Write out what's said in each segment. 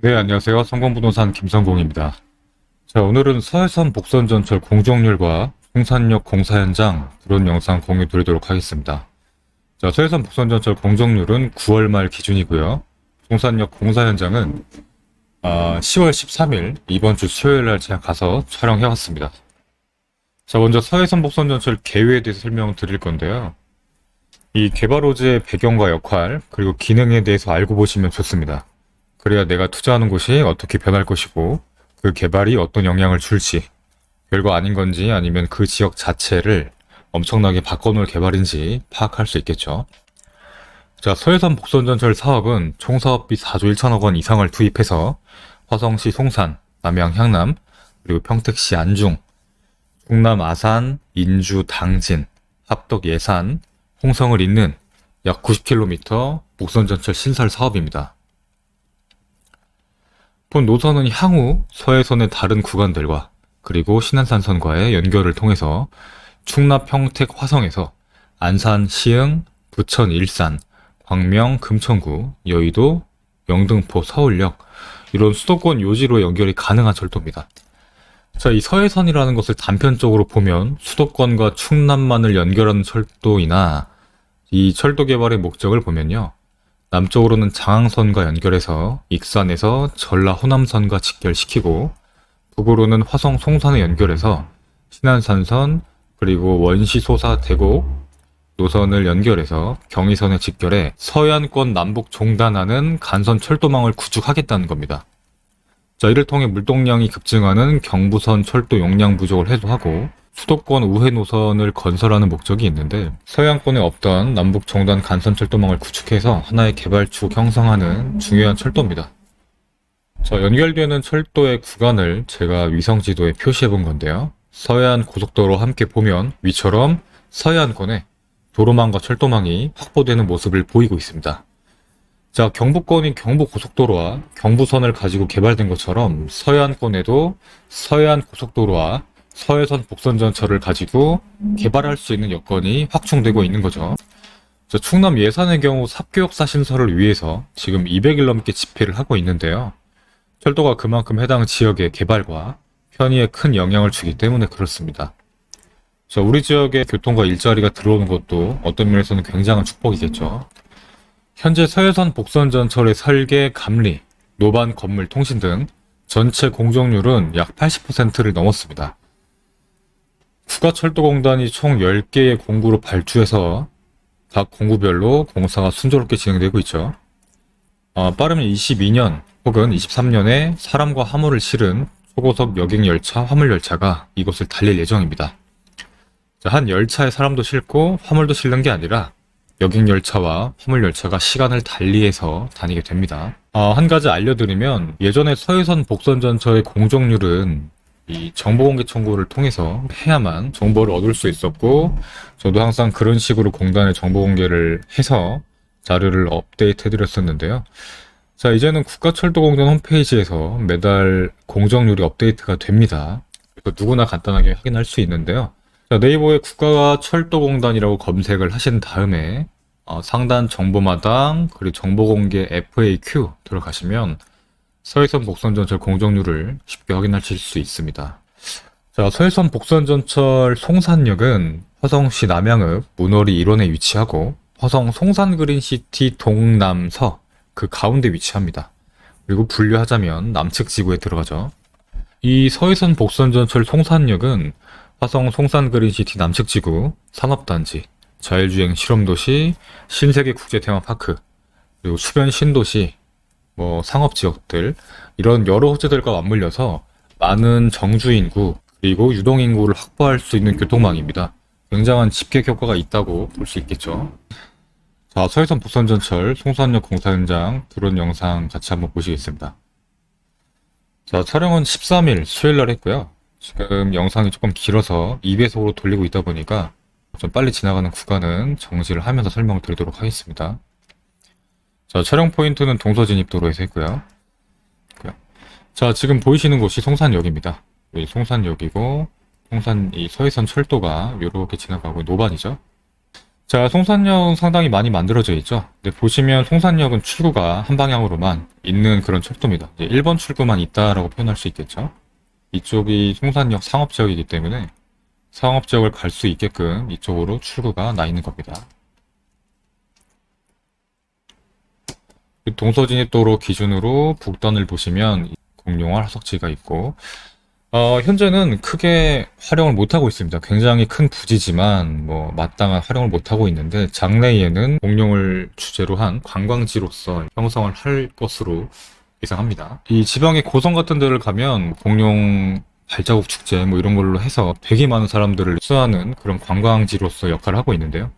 네, 안녕하세요. 성공부동산 김성공입니다. 자, 오늘은 서해선 복선전철 공정률과 송산역 공사 현장 드론 영상 공유 드리도록 하겠습니다. 자, 서해선 복선전철 공정률은 9월 말 기준이고요. 송산역 공사 현장은 10월 13일 이번 주 수요일 날 제가 가서 촬영해왔습니다. 자, 먼저 서해선 복선전철 계획에 대해서 설명드릴 건데요. 이 개발 호재의 배경과 역할, 그리고 기능에 대해서 알고 보시면 좋습니다. 그래야 내가 투자하는 곳이 어떻게 변할 것이고 그 개발이 어떤 영향을 줄지, 별거 아닌 건지 아니면 그 지역 자체를 엄청나게 바꿔놓을 개발인지 파악할 수 있겠죠. 자, 서해선 복선전철 사업은 총 사업비 4조 1천억 원 이상을 투입해서 화성시 송산, 남양 향남, 그리고 평택시 안중, 충남 아산, 인주 당진, 합덕 예산, 홍성을 잇는 약 90km 복선전철 신설 사업입니다. 본 노선은 향후 서해선의 다른 구간들과 그리고 신안산선과의 연결을 통해서 충남 평택 화성에서 안산 시흥, 부천 일산, 광명 금천구, 여의도, 영등포 서울역 이런 수도권 요지로 연결이 가능한 철도입니다. 자, 이 서해선이라는 것을 단편적으로 보면 수도권과 충남만을 연결하는 철도이나 이 철도 개발의 목적을 보면요. 남쪽으로는 장항선과 연결해서 익산에서 전라 호남선과 직결시키고 북으로는 화성 송산에 연결해서 신안산선 그리고 원시 소사 대곡 노선을 연결해서 경의선에 직결해 서해안권 남북 종단하는 간선 철도망을 구축하겠다는 겁니다. 자, 이를 통해 물동량이 급증하는 경부선 철도 용량 부족을 해소하고 수도권 우회 노선을 건설하는 목적이 있는데 서해안권에 없던 남북 정단 간선 철도망을 구축해서 하나의 개발축 형성하는 중요한 철도입니다. 자, 연결되는 철도의 구간을 제가 위성 지도에 표시해 본 건데요. 서해안 고속도로 함께 보면 위처럼 서해안권에 도로망과 철도망이 확보되는 모습을 보이고 있습니다. 자, 경부권인 경부고속도로와 경부선을 가지고 개발된 것처럼 서해안권에도 서해안 고속도로와 서해선 복선전철을 가지고 개발할 수 있는 여건이 확충되고 있는 거죠. 자, 충남 예산의 경우 삽교역사 신설을 위해서 지금 200일 넘게 집회를 하고 있는데요. 철도가 그만큼 해당 지역의 개발과 편의에 큰 영향을 주기 때문에 그렇습니다. 자, 우리 지역에 교통과 일자리가 들어오는 것도 어떤 면에서는 굉장한 축복이겠죠. 현재 서해선 복선전철의 설계, 감리, 노반, 건물, 통신 등 전체 공정률은 약 80%를 넘었습니다. 국가철도공단이 총 10개의 공구를 발주해서 각 공구별로 공사가 순조롭게 진행되고 있죠. 빠르면 22년 혹은 23년에 사람과 화물을 실은 초고속 여객열차, 화물열차가 이곳을 달릴 예정입니다. 자, 한 열차에 사람도 싣고 화물도 실는 게 아니라 여객열차와 화물열차가 시간을 달리해서 다니게 됩니다. 한 가지 알려드리면 예전에 서해선 복선전철의 공정률은 이 정보공개 청구를 통해서 해야만 정보를 얻을 수 있었고 저도 항상 그런 식으로 공단에 정보공개를 해서 자료를 업데이트 해드렸었는데요. 자, 이제는 국가철도공단 홈페이지에서 매달 공정률이 업데이트가 됩니다. 그래서 누구나 간단하게 확인할 수 있는데요. 자, 네이버에 국가철도공단이라고 검색을 하신 다음에 상단 정보마당 그리고 정보공개 FAQ 들어가시면 서해선 복선전철 공정률을 쉽게 확인하실 수 있습니다. 자, 서해선 복선전철 송산역은 화성시 남양읍 문어리 1원에 위치하고 화성 송산그린시티 동남서 그 가운데 위치합니다. 그리고 분류하자면 남측 지구에 들어가죠. 이 서해선 복선전철 송산역은 화성 송산그린시티 남측 지구 산업단지, 자율주행 실험도시, 신세계 국제 테마파크, 그리고 주변 신도시, 상업 지역들 이런 여러 호재들과 맞물려서 많은 정주 인구 그리고 유동 인구를 확보할 수 있는 교통망입니다. 굉장한 집계 효과가 있다고 볼 수 있겠죠. 자, 서해선 복선전철 송산역 공사 현장 드론 영상 같이 한번 보시겠습니다. 자, 촬영은 13일 수요일 날 했고요. 지금 영상이 조금 길어서 2배속으로 돌리고 있다 보니까 좀 빨리 지나가는 구간은 정지를 하면서 설명을 드리도록 하겠습니다. 자, 촬영 포인트는 동서진입도로에서 했고요. 자, 지금 보이시는 곳이 송산역입니다. 여기 송산역이고 이 서해선 철도가 이렇게 지나가고 노반이죠. 자, 송산역 상당히 많이 만들어져 있죠. 근데 보시면 송산역은 출구가 한 방향으로만 있는 그런 철도입니다. 이제 1번 출구만 있다라고 표현할 수 있겠죠. 이쪽이 송산역 상업지역이기 때문에 상업지역을 갈 수 있게끔 이쪽으로 출구가 나 있는 겁니다. 동서진입도로 기준으로 북단을 보시면 공룡화 화석지가 있고, 현재는 크게 활용을 못하고 있습니다. 굉장히 큰 부지지만 마땅한 활용을 못하고 있는데, 장래에는 공룡을 주제로 한 관광지로서 형성을 할 것으로 예상합니다. 이 지방의 고성 같은 데를 가면 공룡 발자국 축제 이런 걸로 해서 되게 많은 사람들을 수하는 그런 관광지로서 역할을 하고 있는데요.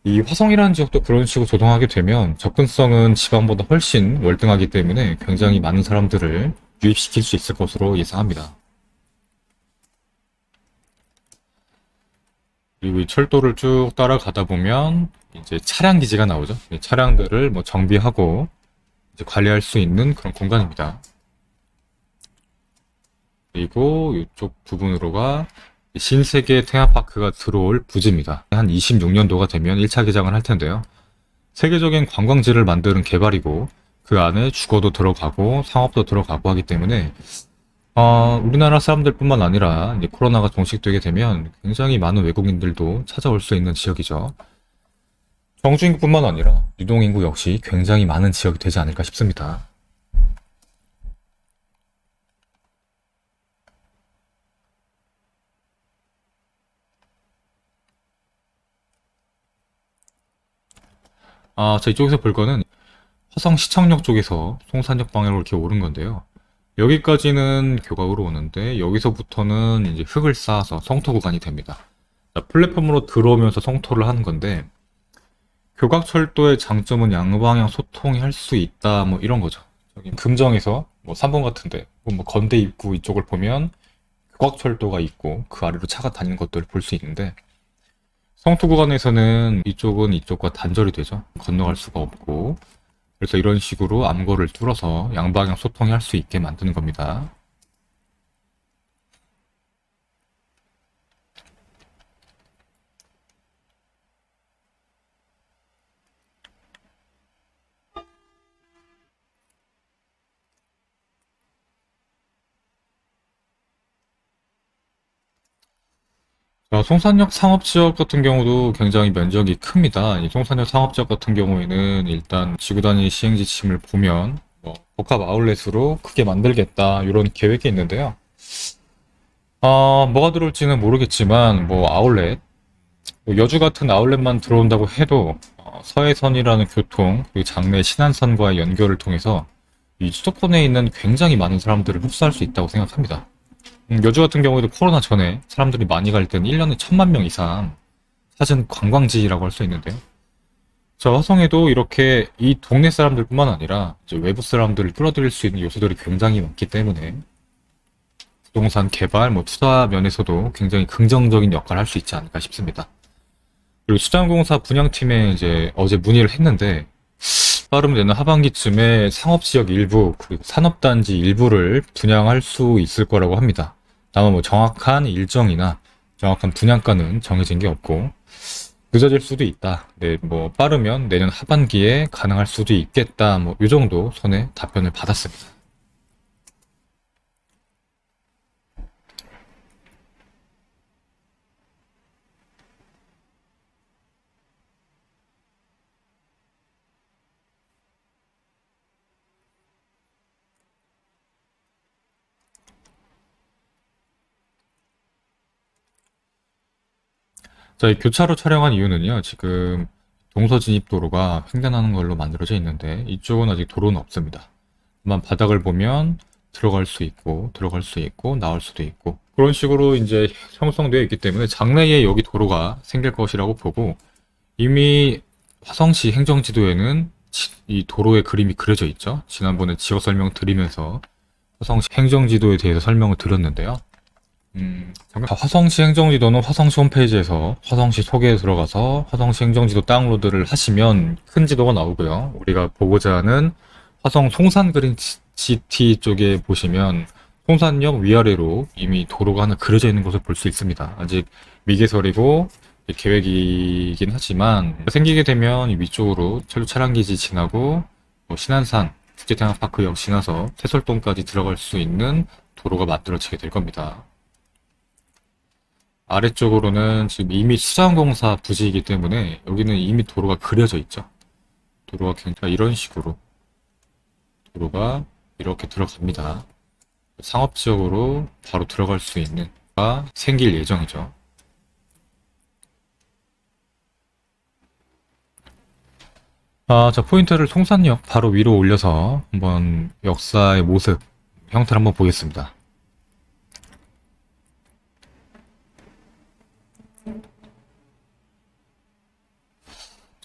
이 화성이라는 지역도 그런 식으로 조성하게 되면 접근성은 지방보다 훨씬 월등하기 때문에 굉장히 많은 사람들을 유입시킬 수 있을 것으로 예상합니다. 그리고 이 철도를 쭉 따라가다 보면 이제 차량 기지가 나오죠. 이 차량들을 정비하고 이제 관리할 수 있는 그런 공간입니다. 그리고 이쪽 부분으로가 신세계 테마파크가 들어올 부지입니다. 한 26년도가 되면 1차 개장을 할 텐데요. 세계적인 관광지를 만드는 개발이고 그 안에 주거도 들어가고 상업도 들어가고 하기 때문에 우리나라 사람들뿐만 아니라 이제 코로나가 종식되게 되면 굉장히 많은 외국인들도 찾아올 수 있는 지역이죠. 정주인구뿐만 아니라 유동인구 역시 굉장히 많은 지역이 되지 않을까 싶습니다. 자, 이쪽에서 볼 거는 화성 시청역 쪽에서 송산역 방향으로 이렇게 오른 건데요. 여기까지는 교각으로 오는데 여기서부터는 이제 흙을 쌓아서 성토 구간이 됩니다. 자, 플랫폼으로 들어오면서 성토를 하는 건데 교각철도의 장점은 양방향 소통이 할 수 있다 이런 거죠. 여기 금정에서 3번 같은데 건대 입구 이쪽을 보면 교각철도가 있고 그 아래로 차가 다니는 것들을 볼 수 있는데 성토 구간에서는 이쪽은 이쪽과 단절이 되죠. 건너갈 수가 없고 그래서 이런 식으로 암거를 뚫어서 양방향 소통이 할 수 있게 만드는 겁니다. 자, 송산역 상업지역 같은 경우도 굉장히 면적이 큽니다. 이 송산역 상업지역 같은 경우에는 일단 지구 단위 시행 지침을 보면 복합 아울렛으로 크게 만들겠다 이런 계획이 있는데요. 뭐가 들어올지는 모르겠지만 아울렛 여주 같은 아울렛만 들어온다고 해도 서해선이라는 교통 그리고 장내 신안선과의 연결을 통해서 이 수도권에 있는 굉장히 많은 사람들을 흡수할 수 있다고 생각합니다. 여주 같은 경우에도 코로나 전에 사람들이 많이 갈 때는 1년에 1000만 명 이상 찾은 관광지라고 할 수 있는데요. 저 화성에도 이렇게 이 동네 사람들뿐만 아니라 이제 외부 사람들을 끌어들일 수 있는 요소들이 굉장히 많기 때문에 부동산 개발, 투자 면에서도 굉장히 긍정적인 역할을 할 수 있지 않을까 싶습니다. 그리고 수자원공사 분양팀에 이제 어제 문의를 했는데 빠르면 내년 하반기쯤에 상업지역 일부 그리고 산업단지 일부를 분양할 수 있을 거라고 합니다. 다만 정확한 일정이나 정확한 분양가는 정해진 게 없고 늦어질 수도 있다. 네, 빠르면 내년 하반기에 가능할 수도 있겠다. 이 정도 선의 답변을 받았습니다. 자, 이 교차로 촬영한 이유는요, 지금 동서진입도로가 횡단하는 걸로 만들어져 있는데, 이쪽은 아직 도로는 없습니다. 다만 바닥을 보면 들어갈 수 있고, 나올 수도 있고, 그런 식으로 이제 형성되어 있기 때문에 장래에 여기 도로가 생길 것이라고 보고, 이미 화성시 행정지도에는 이 도로의 그림이 그려져 있죠. 지난번에 지역 설명 드리면서 화성시 행정지도에 대해서 설명을 드렸는데요. 화성시 행정지도는 화성시 홈페이지에서 화성시 소개에 들어가서 화성시 행정지도 다운로드를 하시면 큰 지도가 나오고요. 우리가 보고자 하는 화성 송산 그린시티 쪽에 보시면 송산역 위아래로 이미 도로가 하나 그려져 있는 것을 볼 수 있습니다. 아직 미개설이고 계획이긴 하지만 생기게 되면 이 위쪽으로 철도 차량기지 지나고 뭐 신안산 국제테마파크역 지나서 세솔동까지 들어갈 수 있는 도로가 만들어지게 될 겁니다. 아래쪽으로는 지금 이미 수자원공사 부지이기 때문에 여기는 이미 도로가 그려져 있죠. 도로가 굉장히 이런 식으로 도로가 이렇게 들어갑니다. 상업지역으로 바로 들어갈 수 있는 가 생길 예정이죠. 자, 포인트를 송산역 바로 위로 올려서 한번 역사의 모습, 형태를 한번 보겠습니다.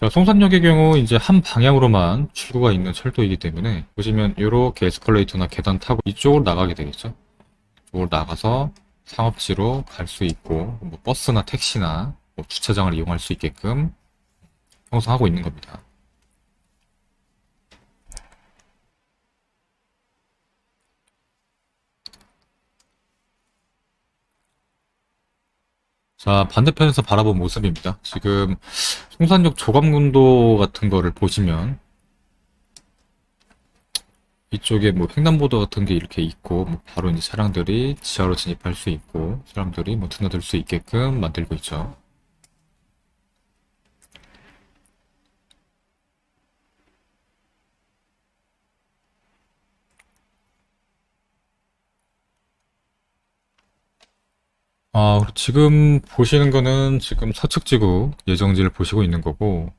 자, 송산역의 경우 이제 한 방향으로만 출구가 있는 철도이기 때문에 보시면 이렇게 에스컬레이터나 계단 타고 이쪽으로 나가게 되겠죠. 이쪽으로 나가서 상업지로 갈 수 있고 뭐 버스나 택시나 뭐 주차장을 이용할 수 있게끔 형성하고 있는 겁니다. 자, 반대편에서 바라본 모습입니다. 지금 송산역 조감군도 같은 거를 보시면 이쪽에 뭐 횡단보도 같은 게 이렇게 있고 뭐 바로 이제 차량들이 지하로 진입할 수 있고 사람들이 뭐 드나들 수 있게끔 만들고 있죠. 지금 보시는 거는 지금 서측지구 예정지를 보시고 있는 거고,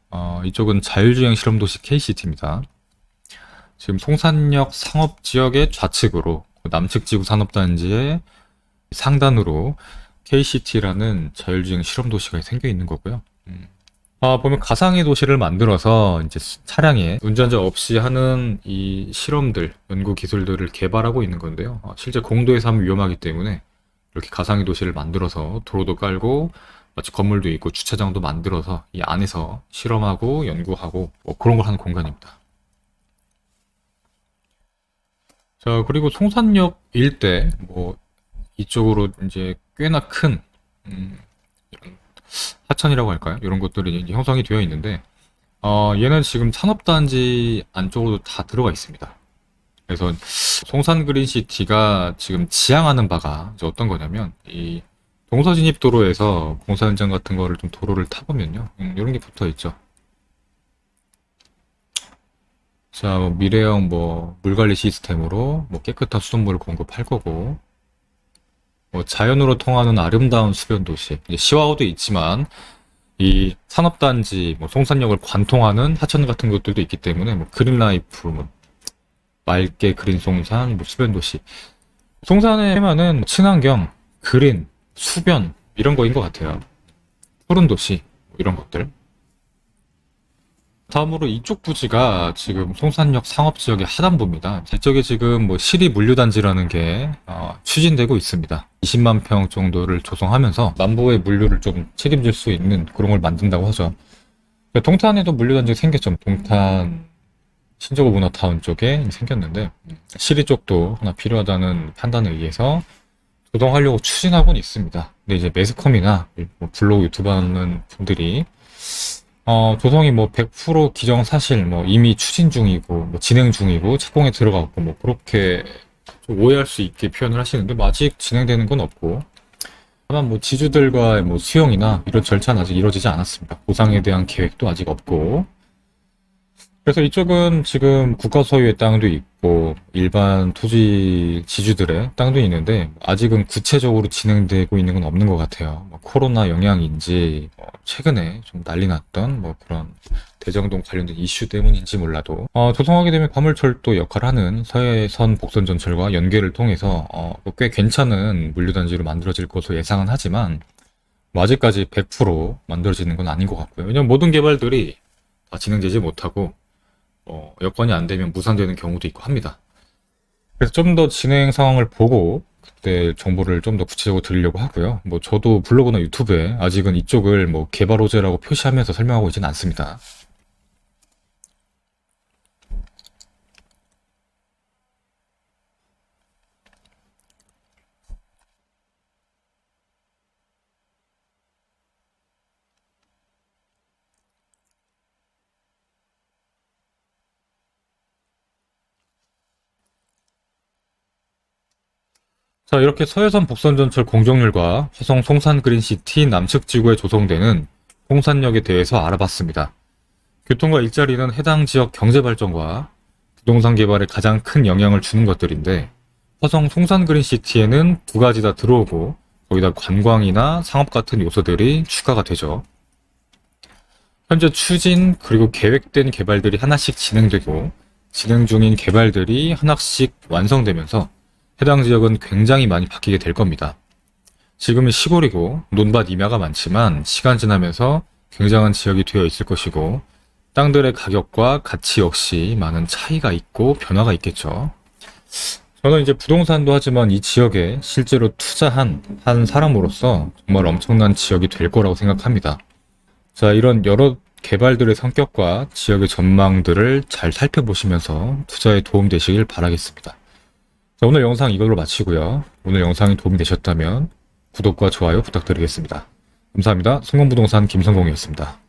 이쪽은 자율주행 실험도시 KCT입니다. 지금 송산역 상업지역의 좌측으로 남측지구 산업단지의 상단으로 KCT라는 자율주행 실험도시가 생겨 있는 거고요. 보면 가상의 도시를 만들어서 이제 차량에 운전자 없이 하는 이 실험들, 연구 기술들을 개발하고 있는 건데요. 실제 공도에서 하면 위험하기 때문에 이렇게 가상의 도시를 만들어서 도로도 깔고 마치 건물도 있고 주차장도 만들어서 이 안에서 실험하고 연구하고 뭐 그런 걸 하는 공간입니다. 자, 그리고 송산역 일대 뭐 이쪽으로 이제 꽤나 큰 이런 하천이라고 할까요? 이런 것들이 이제 형성이 되어 있는데 얘는 지금 산업단지 안쪽으로 다 들어가 있습니다. 그래서 송산 그린시티가 지금 지향하는 바가 이제 어떤 거냐면 이 동서진입도로에서 공사 현장 같은 거를 좀 도로를 타보면요, 이런 게 붙어 있죠. 자, 뭐 미래형 뭐 물관리 시스템으로 뭐 깨끗한 수돗물을 공급할 거고, 뭐 자연으로 통하는 아름다운 수변 도시, 이제 시와호도 있지만 이 산업단지, 뭐 송산역을 관통하는 하천 같은 것들도 있기 때문에 뭐 그린라이프, 뭐 맑게 그린 송산, 뭐 수변 도시. 송산의 테마는 친환경, 그린, 수변 이런 거인 것 같아요. 푸른 도시 뭐 이런 것들. 다음으로 이쪽 부지가 지금 송산역 상업지역의 하단부입니다. 이쪽에 지금 뭐 시리 물류단지라는 게 추진되고 있습니다. 20만 평 정도를 조성하면서 남부의 물류를 좀 책임질 수 있는 그런 걸 만든다고 하죠. 동탄에도 물류단지가 생겼죠. 동탄 신저고 문화타운 쪽에 생겼는데 시리 쪽도 하나 필요하다는 판단에 의해서 조성하려고 추진하고는 있습니다. 근데 이제 매스컴이나 뭐 블로그 유튜브 하는 분들이 조성이 뭐 100% 기정사실, 뭐 이미 추진 중이고, 뭐 진행 중이고, 착공에 들어갔고, 뭐 그렇게 좀 오해할 수 있게 표현을 하시는데, 뭐 아직 진행되는 건 없고, 다만 뭐 지주들과의 뭐 수용이나 이런 절차는 아직 이루어지지 않았습니다. 보상에 대한 계획도 아직 없고, 그래서 이쪽은 지금 국가 소유의 땅도 있고 일반 토지 지주들의 땅도 있는데 아직은 구체적으로 진행되고 있는 건 없는 것 같아요. 뭐 코로나 영향인지 최근에 좀 난리 났던 뭐 그런 대정동 관련된 이슈 때문인지 몰라도 조성하게 되면 화물철도 역할을 하는 서해선 복선 전철과 연계를 통해서 꽤 괜찮은 물류단지로 만들어질 것으로 예상은 하지만 뭐 아직까지 100% 만들어지는 건 아닌 것 같고요. 왜냐면 모든 개발들이 다 진행되지 못하고 여건이 안 되면 무산되는 경우도 있고 합니다. 그래서 좀 더 진행 상황을 보고 그때 정보를 좀 더 구체적으로 드리려고 하고요. 뭐 저도 블로그나 유튜브에 아직은 이쪽을 뭐 개발 호재라고 표시하면서 설명하고 있지는 않습니다. 자, 이렇게 서해선 복선전철 공정률과 화성 송산 그린시티 남측 지구에 조성되는 송산역에 대해서 알아봤습니다. 교통과 일자리는 해당 지역 경제 발전과 부동산 개발에 가장 큰 영향을 주는 것들인데, 화성 송산 그린시티에는 두 가지 다 들어오고 거기다 관광이나 상업 같은 요소들이 추가가 되죠. 현재 추진 그리고 계획된 개발들이 하나씩 진행되고 진행 중인 개발들이 하나씩 완성되면서 해당 지역은 굉장히 많이 바뀌게 될 겁니다. 지금은 시골이고 논밭 임야가 많지만 시간 지나면서 굉장한 지역이 되어 있을 것이고 땅들의 가격과 가치 역시 많은 차이가 있고 변화가 있겠죠. 저는 이제 부동산도 하지만 이 지역에 실제로 투자한 한 사람으로서 정말 엄청난 지역이 될 거라고 생각합니다. 자, 이런 여러 개발들의 성격과 지역의 전망들을 잘 살펴보시면서 투자에 도움되시길 바라겠습니다. 자, 오늘 영상 이걸로 마치고요. 오늘 영상이 도움이 되셨다면 구독과 좋아요 부탁드리겠습니다. 감사합니다. 성공부동산 김성공이었습니다.